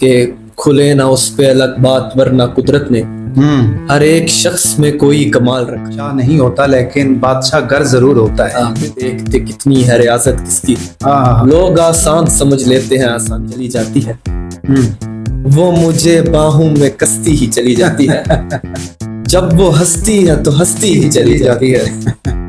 کہ کھلے نہ اس پہ الگ بات ورنہ قدرت نے ہر ایک شخص میں کوئی کمال رکھا. بادشاہ نہیں ہوتا لیکن بادشاہ گر ضرور ہوتا ہے. دیکھتے کتنی ہے ریاست کس کی. لوگ آسان سمجھ لیتے ہیں آسان چلی جاتی ہے. وہ مجھے باہوں میں کستی ہی چلی جاتی ہے. جب وہ ہستی ہے تو ہستی ہی چلی جاتی ہے.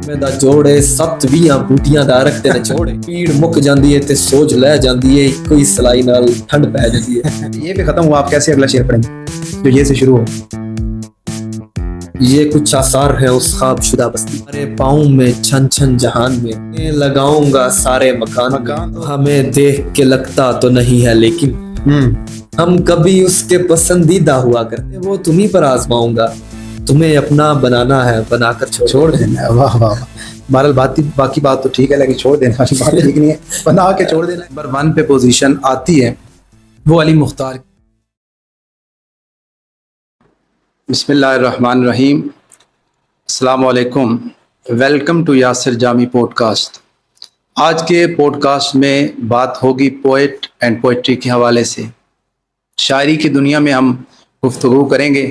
میں دا جوڑے سات ویاں بوٹیاں دا رکھتے نے چھوڑے. پیڑ مک جاندی ہے تے سوج لے جاندی ہے کوئی سلائی نال ٹھنڈ پہ جاندی ہے. یہ بھی ختم ہوا, آپ کیسے اگلا شعر پڑھیں گے جو یہ سے شروع ہو؟ یہ کچھ آثار ہے اس خواب شدہ بستی. میرے پاؤں میں چھن چھن جہان میں لگاؤں گا سارے مکان. ہمیں دیکھ کے لگتا تو نہیں ہے لیکن ہم کبھی اس کے پسندیدہ ہوا کرتے. وہ تمہیں پر آزماؤں گا, تمہیں اپنا بنانا ہے, بنا کر چھوڑ دینا ہے. واہ واہ. بہرحال باقی بات تو ٹھیک ہے لیکن چھوڑ دینا والی بات ٹھیک نہیں ہے. بنا کے چھوڑ دینا. نمبر 1 پہ پوزیشن آتی ہے وہ علی مختار. بسم اللہ الرحمن الرحیم. السلام علیکم. Welcome to Yasir Jami podcast. آج کے پوڈ کاسٹ میں بات ہوگی پوئٹ اینڈ پوئٹری کے حوالے سے. شاعری کی دنیا میں ہم گفتگو کریں گے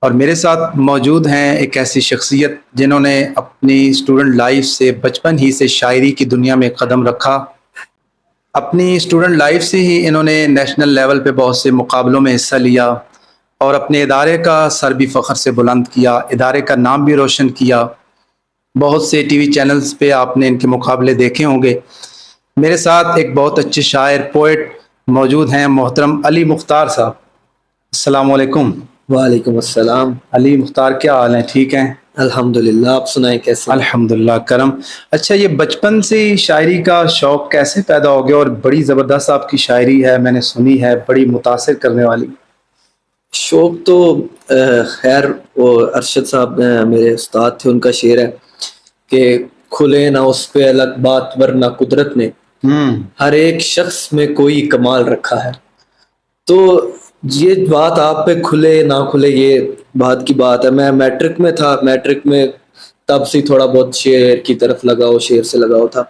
اور میرے ساتھ موجود ہیں ایک ایسی شخصیت جنہوں نے اپنی اسٹوڈنٹ لائف سے بچپن ہی سے شاعری کی دنیا میں قدم رکھا. اپنی اسٹوڈنٹ لائف سے ہی انہوں نے نیشنل لیول پہ بہت سے مقابلوں میں حصہ لیا اور اپنے ادارے کا سر بھی فخر سے بلند کیا, ادارے کا نام بھی روشن کیا. بہت سے ٹی وی چینلز پہ آپ نے ان کے مقابلے دیکھے ہوں گے. میرے ساتھ ایک بہت اچھے شاعر پوئٹ موجود ہیں, محترم علی مختار صاحب. السلام علیکم. وعلیکم السلام. علی مختار, کیا حال ہیں؟ ٹھیک ہیں الحمدللہ, آپ سنائیں کیسے؟ الحمدللہ کرم. اچھا, یہ بچپن سے شاعری کا شوق کیسے پیدا ہو گیا؟ اور بڑی زبردست آپ کی شاعری ہے, میں نے سنی ہے, بڑی متاثر کرنے والی. شوق تو خیر وہ ارشد صاحب میرے استاد تھے, ان کا شعر ہے کہ کھلے نہ اس پہ الگ بات ورنہ قدرت نے ہر ایک شخص میں کوئی کمال رکھا ہے. تو یہ بات آپ پہ کھلے نہ کھلے یہ بات کی بات ہے. میں میٹرک میں تھا, میٹرک میں تب سے تھوڑا بہت شعر کی طرف لگاؤ, شعر سے لگاؤ تھا.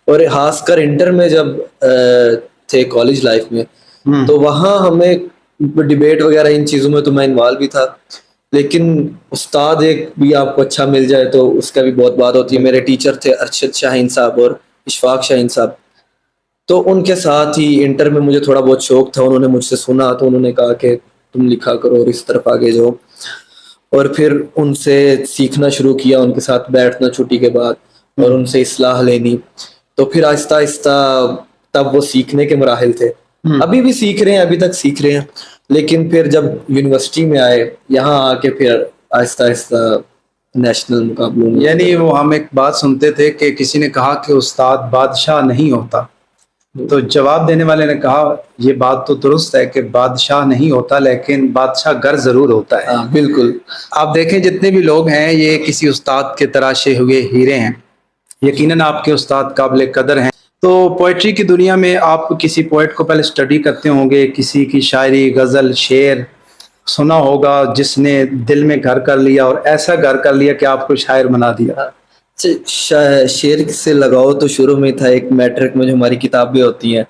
اور خاص کر انٹر میں جب تھے کالج لائف میں تو وہاں ہمیں ڈیبیٹ وغیرہ ان چیزوں میں تو میں انوالو بھی تھا, لیکن استاد ایک بھی آپ کو اچھا مل جائے تو اس کا بھی بہت بات ہوتی ہے. میرے ٹیچر تھے ارشد شاہین صاحب اور اشفاق شاہین صاحب, تو ان کے ساتھ ہی انٹر میں مجھے تھوڑا بہت شوق تھا. انہوں نے مجھ سے سنا تو انہوں نے کہا کہ تم لکھا کرو اور اس طرف آگے جاؤ, اور پھر ان سے سیکھنا شروع کیا, ان کے ساتھ بیٹھنا چھٹی کے بعد اور ان سے اصلاح لینی. تو پھر آہستہ آہستہ تب وہ سیکھنے کے مراحل تھے, ابھی بھی سیکھ رہے ہیں, ابھی تک سیکھ رہے ہیں. لیکن پھر جب یونیورسٹی میں آئے, یہاں آ کے پھر آہستہ آہستہ نیشنل مقابلوں میں. یعنی وہ ہم ایک بات سنتے تھے کہ کسی نے کہا کہ استاد بادشاہ نہیں ہوتا, تو جواب دینے والے نے کہا یہ بات تو درست ہے کہ بادشاہ نہیں ہوتا لیکن بادشاہ گر ضرور ہوتا ہے. بالکل. آپ دیکھیں جتنے بھی لوگ ہیں یہ کسی استاد کے تراشے ہوئے ہیرے ہیں. یقیناً آپ کے استاد قابل قدر ہیں. تو پوئٹری کی دنیا میں آپ کسی پوئٹ کو پہلے اسٹڈی کرتے ہوں گے, کسی کی شاعری, غزل, شعر سنا ہوگا جس نے دل میں گھر کر لیا اور ایسا گھر کر لیا کہ آپ کو شاعر بنا دیا. شعر سے لگاؤ تو شروع میں تھا. ایک میٹرک میں جو ہماری کتابیں ہوتی ہیں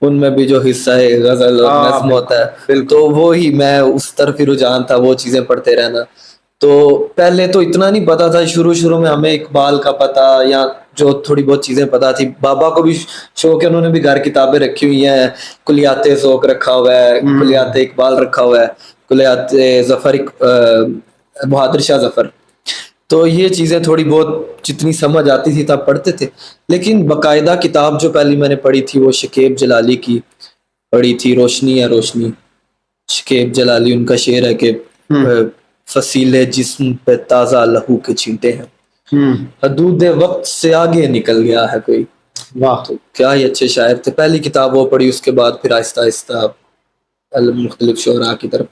ان میں بھی جو حصہ ہے غزل اور نظم ہوتا ہے, تو وہی میں اس طرف ہی رجحان تھا, وہ چیزیں پڑھتے رہنا. تو پہلے تو اتنا نہیں پتا تھا, شروع میں ہمیں اقبال کا پتا یا جو تھوڑی بہت چیزیں پتا تھی. بابا کو بھی شوق ہے, انہوں نے بھی گھر کتابیں رکھی ہوئی ہیں, کلیات ذوق رکھا ہوا ہے, کلیات اقبال رکھا ہوا ہے, کلیات ظفر, بہادر شاہ ظفر. تو یہ چیزیں تھوڑی بہت جتنی سمجھ آتی تھی تب پڑھتے تھے. لیکن باقاعدہ کتاب جو پہلی میں نے پڑھی تھی وہ شکیب جلالی کی پڑھی تھی, روشنی ہے روشنی. شکیب جلالی, ان کا شعر ہے کہ فصیل جسم پہ تازہ لہو کے چھینٹے ہیں, حدود وقت سے آگے نکل گیا ہے کوئی. واہ, تو کیا ہی اچھے شاعر تھے. پہلی کتاب وہ پڑھی, اس کے بعد پھر آہستہ آہستہ مختلف شعراء کی طرف.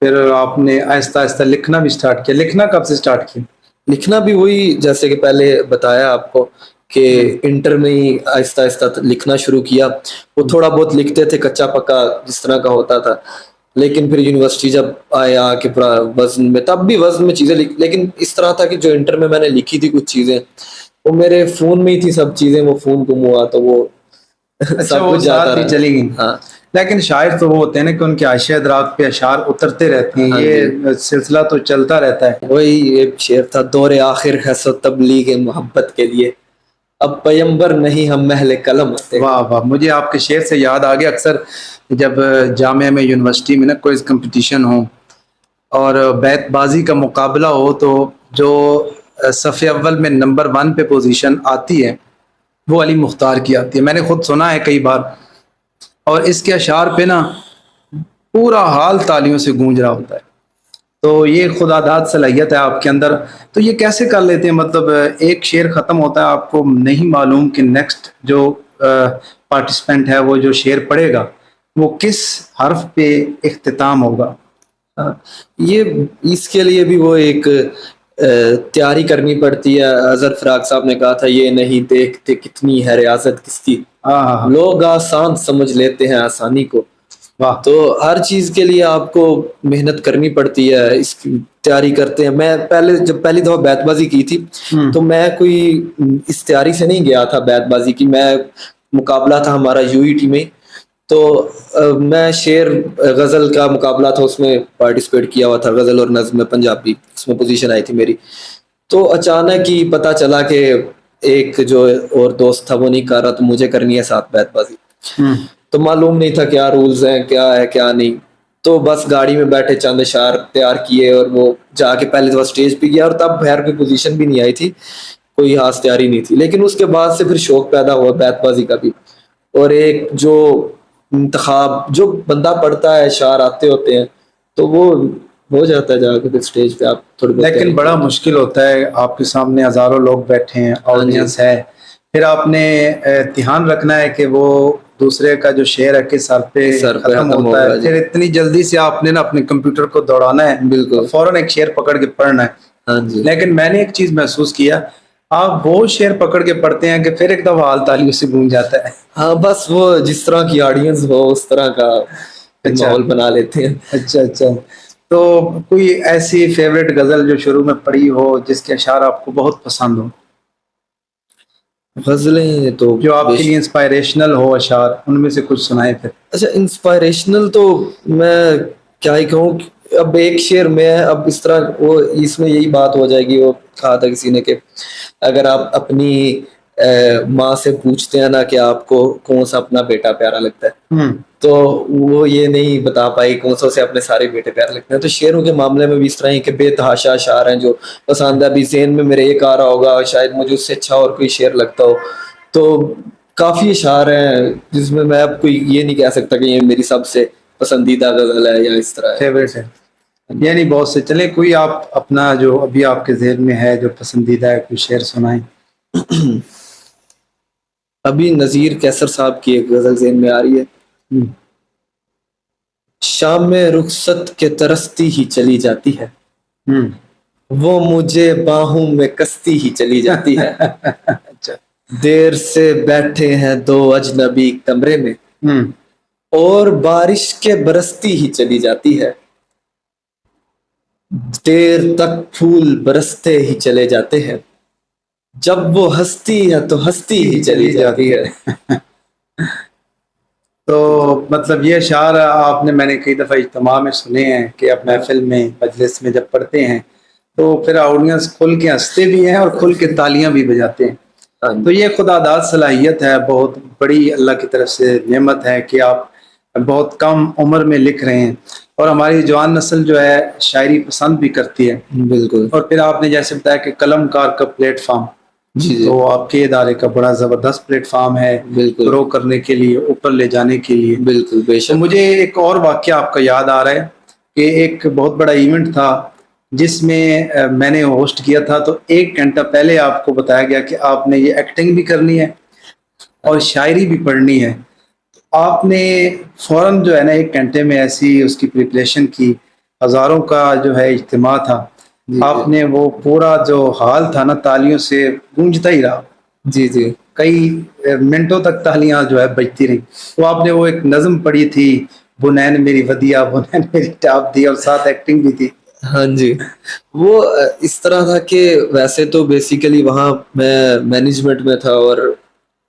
پھر آپ نے آہستہ آہستہ لکھنا بھی سٹارٹ کیا. لکھنا کب سے سٹارٹ کیا؟ لکھنا بھی وہی جیسے کہ پہلے بتایا آپ کو کہ انٹر میں ہی آہستہ آہستہ لکھنا شروع کیا. وہ تھوڑا بہت لکھتے تھے کچا پکا جس طرح کا ہوتا تھا, لیکن پھر یونیورسٹی جب آیا کہ پورا وزن میں, تب بھی وزن میں چیزیں لیکن اس طرح تھا کہ جو انٹر میں نے لکھی تھی کچھ چیزیں وہ میرے فون میں ہی تھی سب چیزیں. وہ فون گم ہوا تو وہ سب کچھ جاتا رہا. چلی گئی. ہاں, لیکن شاعر تو وہ ہوتے ہیں نا کہ ان کے عائشہ ادراک پہ اشعار اترتے رہتے ہیں, یہ سلسلہ تو چلتا رہتا ہے. وہی ایک شعر تھا, دور آخر ہے سو تبلیغ محبت کے لیے, اب پیمبر نہیں ہم محل قلم آتے. واہ واہ, مجھے آپ کے شعر سے یاد آ گیا, اکثر جب جامعہ میں یونیورسٹی میں نا کوئی کمپٹیشن ہو اور بیت بازی کا مقابلہ ہو تو جو صف اول میں نمبر 1 پہ پوزیشن آتی ہے وہ علی مختار کی آتی ہے. میں نے خود سنا ہے کئی بار, اور اس کے اشعار پہ نا پورا حال تالیوں سے گونج رہا ہوتا ہے. تو یہ خدا داد صلاحیت ہے آپ کے اندر. تو یہ کیسے کر لیتے ہیں, مطلب ایک شعر ختم ہوتا ہے, آپ کو نہیں معلوم کہ نیکسٹ جو پارٹیسپینٹ ہے وہ جو شعر پڑھے گا وہ کس حرف پہ اختتام ہوگا. یہ اس کے لیے بھی وہ ایک تیاری کرنی پڑتی ہے. اظہر فراق صاحب نے کہا تھا, یہ نہیں دیکھتے کتنی ہے ریاضت کس کی, لوگ آسان سمجھ لیتے ہیں آسانی کو. تو ہر چیز کے لیے آپ کو محنت کرنی پڑتی ہے, اس کی تیاری کرتے ہیں. میں جب پہلی دفعہ بیت بازی کی تھی تو میں کوئی اس تیاری سے نہیں گیا تھا بیت بازی کی. میں مقابلہ تھا ہمارا UET میں, تو میں شعر غزل کا مقابلہ تھا, اس میں پارٹیسپیٹ کیا ہوا تھا, غزل اور نظم پنجابی, اس میں پوزیشن آئی تھی میری. تو اچانک ہی پتہ چلا کہ ایک جو اور دوست تھا وہ نہیں کر رہا, تو مجھے کرنی ہے ساتھ بیت بازی. تو معلوم نہیں تھا کیا رولز ہیں, کیا ہے کیا نہیں. تو بس گاڑی میں بیٹھے چند اشعار تیار کیے اور وہ جا کے پہلے دفعہ اسٹیج پہ گیا, اور تب خیر کوئی پوزیشن بھی نہیں آئی تھی, کوئی خاص تیاری نہیں تھی. لیکن اس کے بعد سے پھر شوق پیدا ہوا بیت بازی کا بھی, اور ایک جو انتخاب جو بندہ پڑھتا ہے, اشعار آتے ہوتے ہیں تو وہ ہو جاتا ہے جا کے پھر اسٹیج پہ آپ تھوڑی. لیکن بڑا مشکل ہوتا ہے, آپ کے سامنے ہزاروں لوگ بیٹھے ہیں, آڈینس ہے, پھر آپ نے دھیان رکھنا ہے کہ وہ دوسرے کا جو شعر ہے کس حرف پہ ختم ہوتا ہے. پھر اتنی جلدی سے آپ نے نا اپنے کمپیوٹر کو دوڑانا ہے, بالکل فوراً ایک شعر پکڑ کے پڑھنا ہے. لیکن میں نے ایک چیز محسوس کیا, آپ وہ شعر پکڑ کے پڑھتے ہیں کہ پھر ایک دفعہ حال تالیوں سے گونج جاتا ہے. ہاں, بس وہ جس طرح کی آڈینس ہو اس طرح کا ماحول بنا لیتے ہیں. اچھا اچھا. تو کوئی ایسی فیوریٹ غزل جو شروع میں پڑھی ہو جس کے اشعار آپ کو بہت پسند ہو؟ غزلیں تو جو آپ کے لیے انسپائریشنل ہو اشعار, ان میں سے کچھ سنائیں پھر. اچھا, انسپائریشنل تو میں کیا ہی کہوں. اب ایک شعر میں اب اس طرح وہ اس میں یہی بات ہو جائے گی, وہ کہا تھا کسی نے کہ اگر آپ اپنی ماں سے پوچھتے ہیں نا کہ آپ کو کون سا اپنا بیٹا پیارا لگتا ہے, تو وہ یہ نہیں بتا پائی کون سا سے اپنے سارے بیٹے پیارے لگتے ہیں. تو شعروں کے معاملے میں بھی اس طرح ہی کہ بے تحاشا اشعار ہیں جو پسند ہے. ابھی ذہن میں میرے ایک آ رہا ہوگا, شاید مجھے اس سے اچھا اور کوئی شعر لگتا ہو. تو کافی اشعار ہیں جس میں اب کوئی یہ نہیں کہہ سکتا کہ یہ میری سب سے پسندیدہ غزل ہے یا اس طرح فیوریٹ ہے. یعنی بہت سے, چلے کوئی آپ اپنا جو ابھی آپ کے ذہن میں ہے جو پسندیدہ ہے کوئی شعر سنائیں. ابھی نذیر کیسر صاحب کی ایک غزل ذہن میں آ رہی ہے. شام میں رخصت کے ترستی ہی چلی جاتی ہے, وہ مجھے باہوں میں کستی ہی چلی جاتی ہے. دیر سے بیٹھے ہیں دو اجنبی کمرے میں, اور بارش کے برستی ہی چلی جاتی ہے. دیر تک پھول برستے ہی چلے جاتے ہیں, جب وہ ہستی ہے تو ہستی ہی چلی جاتی ہے. تو مطلب یہ اشعار آپ نے, میں نے کئی دفعہ اجتماع میں سنے ہیں کہ اب محفل میں مجلس میں جب پڑھتے ہیں تو پھر آڈینس کھل کے ہنستے بھی ہیں اور کھل کے تالیاں بھی بجاتے ہیں. تو یہ خدا داد صلاحیت ہے, بہت بڑی اللہ کی طرف سے نعمت ہے کہ آپ بہت کم عمر میں لکھ رہے ہیں, اور ہماری جوان نسل جو ہے شاعری پسند بھی کرتی ہے. بالکل. اور پھر آپ نے جیسے بتایا کہ قلم کار کا پلیٹ فارم, تو آپ کے ادارے کا بڑا زبردست پلیٹ فارم ہے گرو کرنے کے لیے, اوپر لے جانے کے لیے. بالکل بے شک. مجھے ایک اور واقعہ آپ کا یاد آ رہا ہے کہ ایک بہت بڑا ایونٹ تھا جس میں نے ہوسٹ کیا تھا, تو 1 گھنٹہ پہلے آپ کو بتایا گیا کہ آپ نے یہ ایکٹنگ بھی کرنی ہے اور شاعری بھی پڑھنی ہے. آپ نے فوراً جو ہے نا 1 گھنٹے میں ایسی اس کی پریپریشن کی, ہزاروں کا جو ہے اجتماع تھا, آپ نے وہ پورا جو حال تھا نا تالیوں سے گونجتا ہی رہا. جی جی. کئی منٹوں تک تالیاں جو ہے بجتی رہی. تو آپ نے وہ ایک نظم پڑھی تھی, بنین میری ودیا بنین میری ٹاپ دی, اور ساتھ ایکٹنگ بھی تھی. ہاں جی, وہ اس طرح تھا کہ ویسے تو بیسیکلی وہاں میں مینجمنٹ میں تھا اور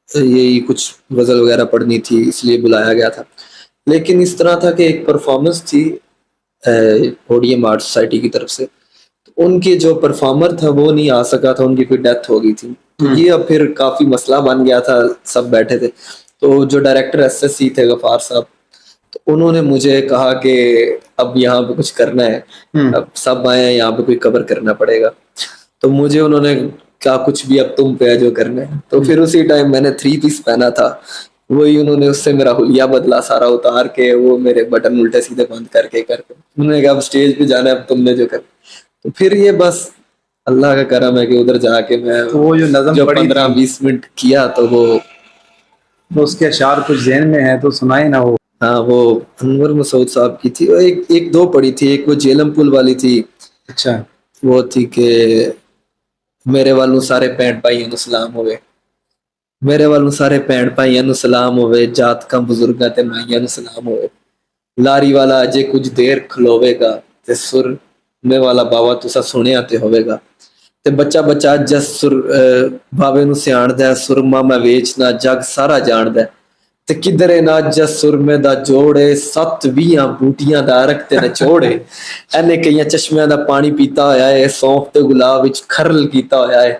یہی کچھ غزل وغیرہ پڑھنی تھی اس لیے بلایا گیا تھا. لیکن اس طرح تھا کہ ایک پرفارمنس تھی اوڈیم آرٹ سوسائٹی کی طرف سے، ان کے جو پرفارمر تھا وہ نہیں آ سکا تھا، ان کی کوئی ڈیتھ ہو گئی تھی، تو یہ اب پھر کافی مسئلہ بن گیا تھا، سب بیٹھے تھے، تو جو ڈائریکٹر ایس ایس سی تھے غفار صاحب، تو انہوں نے مجھے کہا کہ اب یہاں پہ کچھ کرنا ہے، اب سب آئے ہیں یہاں پہ کوئی کور کرنا پڑے گا، تو مجھے انہوں نے کہا کچھ بھی اب تم پہ ہے جو کرنا ہے، تو پھر اسی ٹائم میں نے 3 پیس پہنا تھا، وہی انہوں نے اس سے میرا حلیہ بدلا سارا اتار کے، وہ میرے بٹن الٹے سیدھے بند کر کے انہوں نے کہا اب اسٹیج پہ جانا ہے، اب تم نے جو کر، تو پھر یہ بس اللہ کا کرم ہے کہ ادھر جا کے میں وہ جو نظم جو پڑھی 15-20 منٹ کیا تو وہ اس کے اشعار کچھ ذہن میں ہے تو سنائے نا وہ. ہاں وہ انور مسعود صاحب کی تھی، ایک دو پڑھی تھی، ایک وہ جیلم پل والی تھی، اچھا وہ تھی کہ میرے والوں سارے بھੈਣ ਭਾਈਆਂ ਨੂੰ ਸਲਾਮ ਹੋਵੇ، میرے والوں سارے بھੈਣ ਭਾਈਆਂ ਨੂੰ ਸਲਾਮ ਹੋਵੇ، ਜਾਤਕਾਂ ਬਜ਼ੁਰਗਾਂ ਤੇ ਮਾਈਆਂ ਨੂੰ ਸਲਾਮ ਹੋਵੇ، ਲਾਰੀ ਵਾਲਾ ਅਜੇ ਕੁਝ ਦੇਰ ਖਲੋਵੇਗਾ ਤੇ ਸੁਰਮੇ ਵਾਲਾ ਬਾਵਾ ਤੁਸਾਂ ਸੁਣਿਆ ਤੇ ਹੋਵੇਗਾ، ਤੇ ਬੱਚਾ ਬੱਚਾ ਜਸ ਬਾਵੇ ਨੂੰ ਸਿਆਣਦਾ، ਸੁਰਮਾ ਮੈਂ ਵੇਚਣਾ ਜੱਗ ਸਾਰਾ ਜਾਣਦਾ، ਤੇ ਕਿਧਰੇ ਨਾ ਜਸ ਸੁਰਮੇ ਦਾ ਜੋੜੇ 7-20 ਬੂਟੀਆਂ ਦਾ ਅਰਕ ਤੇ ਨਚੋੜੇ، ਇਹਨੇ ਕਈਆਂ ਚਸ਼ਮਿਆਂ ਦਾ ਪਾਣੀ ਪੀਤਾ ਹੋਇਆ ਹੈ، ਸੌਂਫ ਤੇ ਗੁਲਾਬ ਵਿੱਚ ਖਰਲ ਕੀਤਾ ਹੋਇਆ ਹੈ،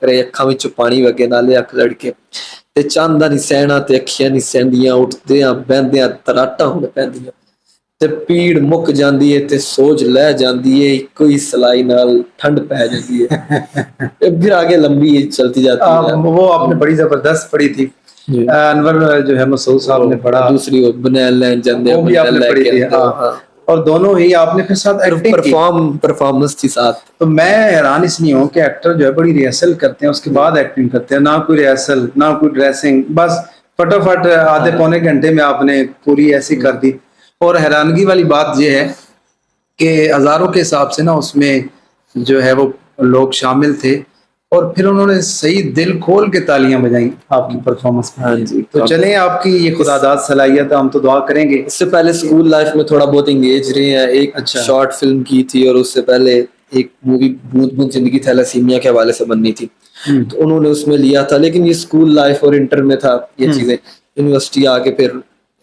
ਕਰੇ ਅੱਖਾਂ ਵਿੱਚੋਂ ਪਾਣੀ ਵਗੇ ਨਾਲੇ ਅੱਖ ਲੜਕੇ ਤੇ ਚੰਦ ਦਾ ਨਹੀਂ ਸਹਿਣਾ ਤੇ ਅੱਖੀਆਂ ਨਹੀਂ ਸਹਿੰਦੀਆਂ ਉੱਠਦਿਆਂ ਬਹਿੰਦਿਆਂ ਤਰਾਟਾਂ ਹੁਣ ਪੈਂਦੀਆਂ ਤੇ ਪੀੜ ਮੁੱਕ ਜਾਂਦੀ ਏ ਤੇ ਸੋਝ ਲੈ ਜਾਂਦੀ ਏ ਇੱਕੋ ਹੀ ਸਲਾਈ ਨਾਲ ਠੰਡ ਪੈ ਜਾਂਦੀ ਏ پھر آگے لمبی چلتی جاتی ہے. وہ آپ نے بڑی زبردست پڑھی تھی انور جو ہے مسعود صاحب نے پڑھا، دوسری وہ بنیل جندے وہ بھی آپ نے پڑھی تھی، اور دونوں ہی آپ نے پھر ساتھ ایکٹنگ کی، پرفارمنس تھی ساتھ. تو میں حیران اس لیے ہوں کہ ایکٹر جو ہے بڑی ریہرسل کرتے ہیں، اس کے بعد ایکٹنگ کرتے ہیں، نہ کوئی ریہرسل نہ کوئی ڈریسنگ، بس فٹافٹ آدھے پونے گھنٹے میں آپ نے پوری ایسی کر دی. اور حیرانگی والی بات یہ ہے کہ ہزاروں کے حساب سے نا اس میں جو ہے وہ لوگ شامل تھے، اور پھر انہوں نے صحیح دل کھول کے تالیاں بجائیں آپ کی پرفارمنس میں. ہاں جی، تو چلیں آپ کی یہ خدا داد صلاحیت ہم تو دعا کریں گے. اس سے پہلے اسکول لائف میں تھوڑا بہت انگیج رہے ہیں، ایک شارٹ فلم کی تھی، اور اس سے پہلے ایک مووی بوند بوند زندگی تھیلاسیمیا کے حوالے سے بننی تھی، تو انہوں نے اس میں لیا تھا، لیکن یہ اسکول لائف اور انٹر میں تھا یہ چیزیں، یونیورسٹی آ کے پھر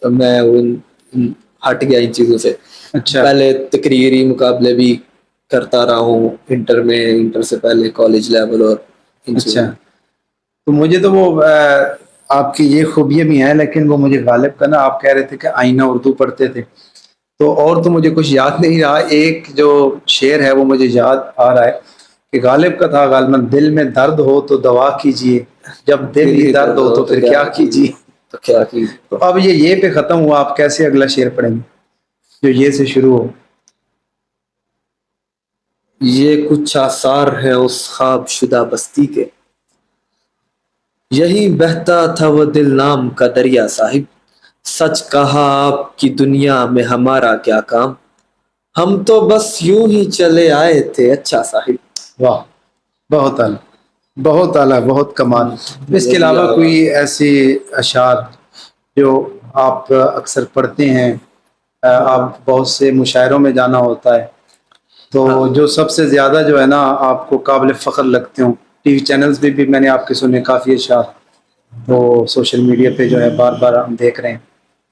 میں ہٹ گیا ان چیزوں سے. پہلے تقریری مقابلے بھی کرتا رہا ہوں انٹر میں، انٹر سے پہلے کالج لیول اور اچھا. تو مجھے تو وہ آپ کی یہ خوبیاں بھی ہیں، لیکن وہ مجھے غالب کا نا، آپ کہہ رہے تھے کہ آئینہ اردو پڑھتے تھے، تو اور تو مجھے کچھ یاد نہیں رہا. ایک جو شعر ہے وہ مجھے یاد آ رہا ہے کہ غالب کا تھا غالباً، دل میں درد ہو تو دوا کیجیے، جب دل ہی درد ہو تو پھر کیا کیجیے. تو کیا کیجیے. تو اب یہ پہ ختم ہوا، آپ کیسے اگلا شعر پڑھیں گے جو یہ سے شروع ہو؟ یہ کچھ آثار ہیں اس خواب شدہ بستی کے، یہی بہتا تھا وہ دل نام کا دریا صاحب، سچ کہا آپ کی دنیا میں ہمارا کیا کام، ہم تو بس یوں ہی چلے آئے تھے اچھا صاحب. واہ، بہت اعلیٰ، بہت اعلیٰ، بہت کمال. اس کے علاوہ کوئی ایسی اشعار جو آپ اکثر پڑھتے ہیں؟ آپ بہت سے مشاعروں میں جانا ہوتا ہے، تو جو سب سے زیادہ جو ہے نا آپ کو قابل فخر لگتے ہوں؟ ٹی وی چینلز پہ بھی میں نے آپ کے سنے کافی اشعار، وہ سوشل میڈیا پہ جو ہے بار بار ہم دیکھ رہے ہیں.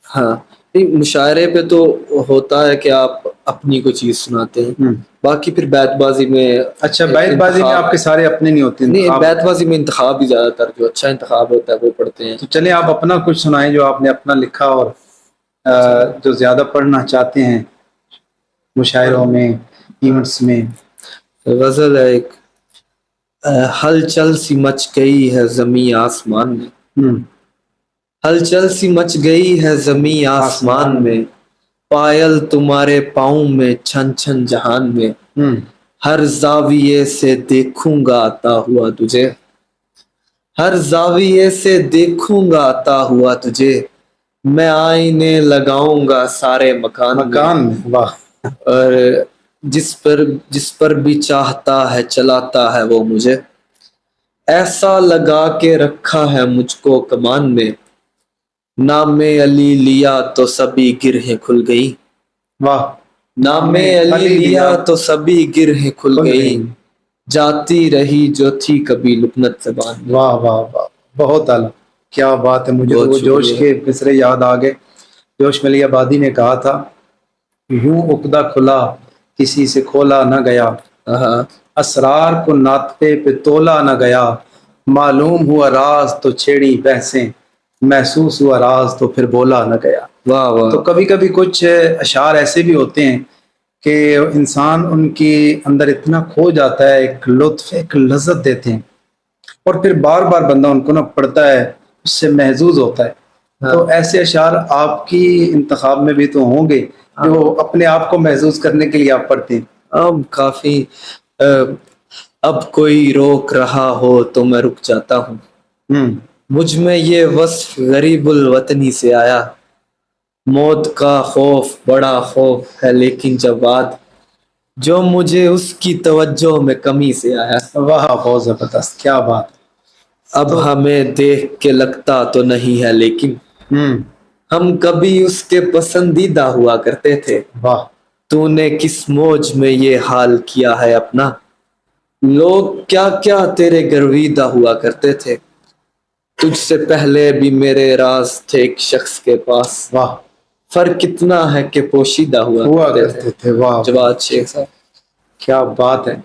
ہاں، مشاعرے پہ تو ہوتا ہے کہ آپ اپنی کوئی چیز سناتے ہیں، باقی پھر بیت بازی میں. اچھا، بیت بازی میں آپ کے سارے اپنے نہیں ہوتے؟ نہیں، بیت بازی میں انتخاب ہی زیادہ تر جو اچھا انتخاب ہوتا ہے وہ پڑھتے ہیں. تو چلیں آپ اپنا کچھ سنائیں جو آپ نے اپنا لکھا اور جو زیادہ پڑھنا چاہتے ہیں مشاعروں میں، ایونٹس میں. غزل ہے ایک، ہلچل سی مچ گئی ہے زمیں آسمان میں، ہلچل سی مچ گئی ہے زمیں آسمان میں، پائل تمہارے پاؤں میں چھن چھن جہان میں، ہر زاویے سے دیکھوں گا آتا ہوا تجھے، ہر زاویے سے دیکھوں گا آتا ہوا تجھے، میں آئینے لگاؤں گا سارے مکان میں. واہ. اور جس پر بھی چاہتا ہے چلاتا ہے وہ مجھے، ایسا لگا کے رکھا ہے مجھ کو کمان میں، نام علی لیا تو سبھی گرہیں کھل گئی. واہ. نام علی لیا تو سبھی گرہیں کھل گئی، جاتی رہی جو تھی کبھی لکنت زبان میں. واہ واہ واہ، بہت اعلیٰ، کیا بات ہے. مجھے تو بہت وہ جوش شکریہ. کے مصرے یاد آ گئے. جوش ملی آبادی نے کہا تھا، یوں عقدہ کھلا کسی سے کھولا نہ گیا، ہاں اسرار کو ناطے پہ تولا نہ گیا، معلوم ہوا راز تو چھیڑی بحثیں، محسوس ہوا راز تو پھر بولا نہ گیا. واہ واہ. تو کبھی کبھی کچھ اشعار ایسے بھی ہوتے ہیں کہ انسان ان کے اندر اتنا کھو جاتا ہے، ایک لطف ایک لذت دیتے ہیں، اور پھر بار بار بندہ ان کو نہ پڑھتا ہے، اس سے محظوظ ہوتا ہے. تو ایسے اشعار آپ کی انتخاب میں بھی تو ہوں گے جو اپنے آپ کو محظوظ کرنے کے لیے آپ پڑھتے ہیں. اب کافی اب کوئی روک رہا ہو تو میں رک جاتا ہوں، مجھ میں یہ وصف غریب الوطنی سے آیا، موت کا خوف بڑا خوف ہے لیکن جب بات جو مجھے اس کی توجہ میں کمی سے آیا. واہ، بہت زبردست، کیا بات. اب ہمیں دیکھ کے لگتا تو نہیں ہے لیکن ہم کبھی اس کے پسندیدہ ہوا کرتے تھے. واہ، تو نے کس موج میں یہ حال کیا ہے اپنا، لوگ کیا کیا تیرے گرویدہ ہوا کرتے تھے، تجھ سے پہلے بھی میرے راز تھے ایک شخص کے پاس، واہ، فرق کتنا ہے کہ پوشیدہ ہوا کرتے تھے. واہ، جواد شیخ صاحب. کیا بات ہے.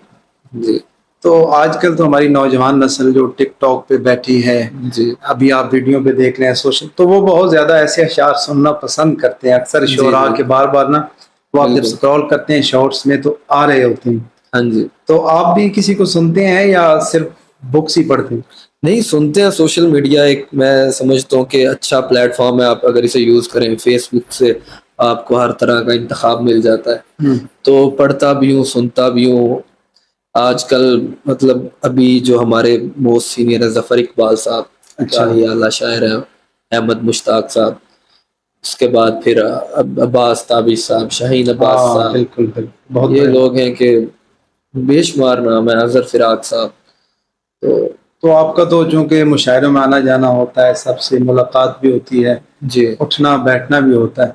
جی تو آج کل تو ہماری نوجوان نسل جو ٹک ٹاک پہ بیٹھی ہے، جی ابھی آپ ویڈیو پہ دیکھ رہے ہیں سوشل، تو وہ بہت زیادہ ایسے اشعار سننا پسند کرتے ہیں. اکثر جی شعراء جی کے بار بار نا، وہ آپ جب بالکل. سکرول کرتے ہیں شارٹس میں تو آ رہے ہوتے ہیں. ہاں جی. تو آپ بھی کسی کو سنتے ہیں یا صرف بکس ہی پڑھتے ہیں؟ نہیں سنتے ہیں. سوشل میڈیا ایک میں سمجھتا ہوں کہ اچھا پلیٹ فارم ہے، آپ اگر اسے یوز کریں. فیس بک سے آپ کو ہر طرح کا انتخاب مل جاتا ہے، تو پڑھتا بھی ہوں سنتا بھی ہوں. آج کل مطلب ابھی جو ہمارے موسٹ سینئر ہے ظفر اقبال صاحب، اچھا. کیا ہی اعلیٰ شاعر ہیں. احمد مشتاق صاحب، اس کے بعد پھر عباس تابش صاحب، شاہین عباس ہاں صاحب، بالکل بالکل، بہت یہ بڑے. لوگ ہیں کہ بے شمار نام ہے. اظہر فراق صاحب. تو آپ کا تو چونکہ مشاعروں میں آنا جانا ہوتا ہے، سب سے ملاقات بھی ہوتی ہے، جی اٹھنا بیٹھنا بھی ہوتا ہے،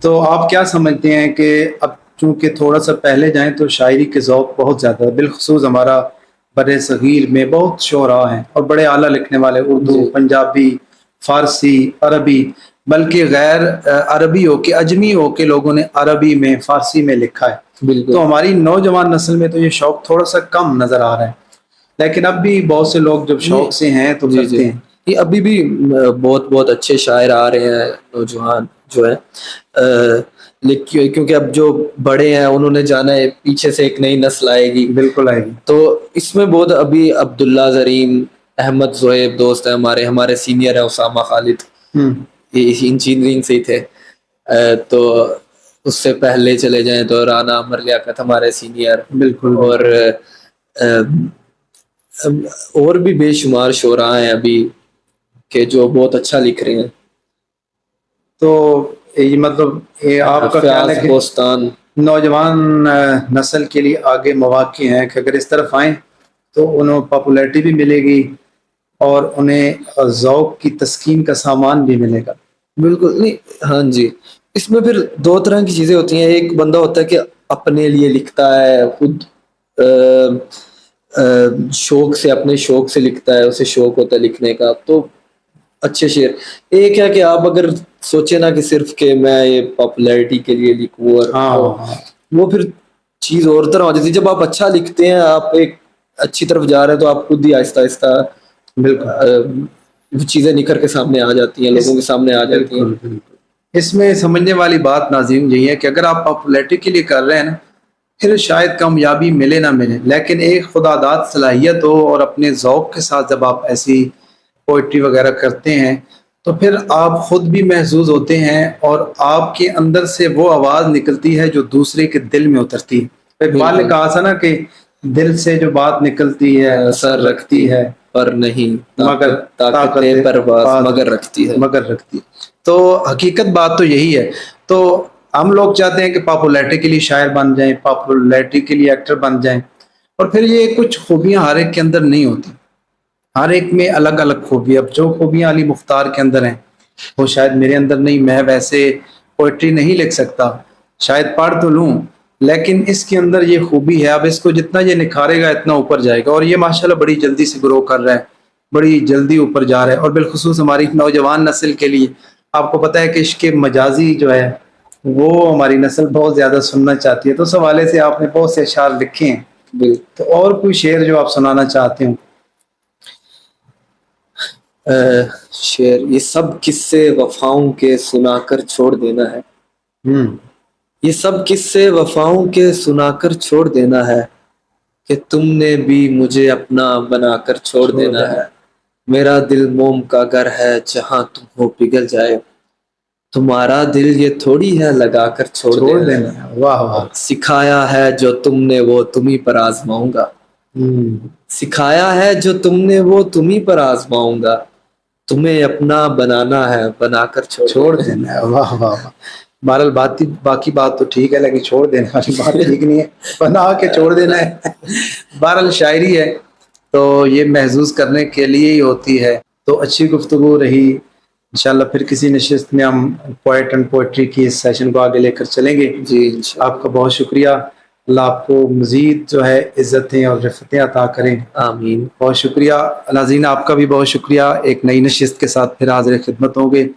تو آپ کیا سمجھتے ہیں کہ اب چونکہ تھوڑا سا پہلے جائیں تو شاعری کے ذوق بہت زیادہ ہے، بالخصوص ہمارا بر صغیر میں بہت شعراء ہیں اور بڑے اعلیٰ لکھنے والے، اردو، جی پنجابی، فارسی، عربی، بلکہ غیر عربی ہو کے اجمی ہو کے لوگوں نے عربی میں فارسی میں لکھا ہے. بالکل. تو ہماری نوجوان نسل میں تو یہ شوق تھوڑا سا کم نظر آ رہا ہے، لیکن اب بھی بہت سے لوگ جب شوق سے ہیں تو جی جی کرتے ہیں. یہ ابھی بھی بہت بہت اچھے شاعر آ رہے ہیں نوجوان جو ہے، کیونکہ اب جو بڑے ہیں انہوں نے جانا ہے، پیچھے سے ایک نئی نسل آئے گی. بالکل آئے گی. تو اس میں بہت ابھی عبداللہ زرین، احمد زہیب دوست ہیں ہمارے سینئر ہیں، اسامہ خالد، یہ انجینئرنگ سے ہی تھے. تو اس سے پہلے چلے جائیں تو رانا عمر لیاقت ہمارے سینئر، بالکل اور بھی بے شمار شعراء ہیں ابھی کہ جو بہت اچھا لکھ رہے ہیں. تو یہ مطلب یہ آپ کا خیال ہے فیاض کہ بوستان. نوجوان نسل کے لیے آگے مواقع ہیں کہ اگر اس طرف آئیں تو انہیں پاپولیرٹی بھی ملے گی اور انہیں ذوق کی تسکین کا سامان بھی ملے گا. بالکل. نہیں ہاں جی، اس میں پھر دو طرح کی چیزیں ہوتی ہیں. ایک بندہ ہوتا ہے کہ اپنے لیے لکھتا ہے، خود شوق سے، اپنے شوق سے لکھتا ہے، اسے شوق ہوتا ہے لکھنے کا، تو اچھے شعر. ایک ہے کہ آپ اگر سوچے نا کہ صرف کہ میں یہ پاپولیرٹی کے لیے لکھوں، اور وہ پھر چیز اور طرح ہو جاتی ہے. جب آپ اچھا لکھتے ہیں، آپ ایک اچھی طرف جا رہے ہیں، تو آپ خود ہی آہستہ آہستہ چیزیں نکھر کے سامنے آ جاتی ہیں، لوگوں کے سامنے آ جاتی ہیں. بالکل بالکل. اس میں سمجھنے والی بات ناظرین یہی ہے کہ اگر آپ پاپولیرٹی کے لیے کر رہے ہیں نا، پھر شاید کامیابی ملے نہ ملے، لیکن ایک خدا داد صلاحیت ہو اور اپنے ذوق کے ساتھ جب آپ ایسی پوئٹری وغیرہ کرتے ہیں تو پھر آپ خود بھی محظوظ ہوتے ہیں اور آپ کے اندر سے وہ آواز نکلتی ہے جو دوسرے کے دل میں اترتی ہے. اقبال نے کہا تھا نا کہ دل سے جو بات نکلتی ہے اثر رکھتی ہے پر نہیں مگر طاقت پرواز مگر رکھتی ہے. مگر رکھتی. تو حقیقت بات تو یہی ہے. تو ہم لوگ چاہتے ہیں کہ پاپولیرٹی کے لیے شاعر بن جائیں، پاپولیرٹی کے لیے ایکٹر بن جائیں، اور پھر یہ کچھ خوبیاں ہر ایک کے اندر نہیں ہوتی، ہر ایک میں الگ الگ خوبیاں. اب جو خوبیاں علی مختار کے اندر ہیں وہ شاید میرے اندر نہیں. میں ویسے پوئٹری نہیں لکھ سکتا، شاید پڑھ تو لوں لیکن اس کے اندر یہ خوبی ہے، اب اس کو جتنا یہ نکھارے گا اتنا اوپر جائے گا، اور یہ ماشاءاللہ بڑی جلدی سے گرو کر رہا ہے، بڑی جلدی اوپر جا رہا ہے، اور بالخصوص ہماری نوجوان نسل کے لیے آپ کو پتہ ہے کہ عشق مجازی جو ہے وہ ہماری نسل بہت زیادہ سننا چاہتی ہے، تو اس حوالے سے آپ نے بہت سے اشعار لکھے ہیں، بالکل. تو اور کوئی شعر جو آپ سنانا چاہتے ہوں؟ شعر، یہ سب قصے وفاؤں کے سنا کر چھوڑ دینا ہے. یہ سب قصے وفاؤں کے سنا کر چھوڑ دینا ہے، کہ تم نے بھی مجھے اپنا بنا کر چھوڑ دینا ہے. میرا دل موم کا گھر ہے، جہاں تم ہو پگھل جائے. تمہارا دل یہ تھوڑی ہے لگا کر چھوڑ دینا ہے. واہ واہ. سکھایا ہے جو تم نے وہ تمہیں پر آزماؤں گا. سکھایا ہے جو تم نے وہ تمہیں پر آزماؤں گا. تمہیں اپنا بنانا ہے، بنا کر چھوڑ دینا ہے. واہ واہ واہ. بہرحال باقی بات تو ٹھیک ہے، لیکن چھوڑ دینے والی بات ٹھیک نہیں ہے، بنا کے چھوڑ دینا ہے. بہرحال شاعری ہے تو یہ محظوظ کرنے کے لیے ہی ہوتی ہے. تو اچھی گفتگو رہی، انشاءاللہ پھر کسی نشست میں ہم پوئٹ اینڈ پوئٹری کی اس سیشن کو آگے لے کر چلیں گے. جی انشاءاللہ. آپ کا بہت شکریہ، اللہ آپ کو مزید جو ہے عزتیں اور رفتیں عطا کریں. آمین. بہت شکریہ. ناظرین آپ کا بھی بہت شکریہ. ایک نئی نشست کے ساتھ پھر حاضر خدمت ہوں گے،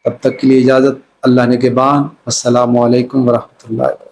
تب تک کے لیے اجازت. اللہ نگہبان. السلام علیکم ورحمۃ اللہ.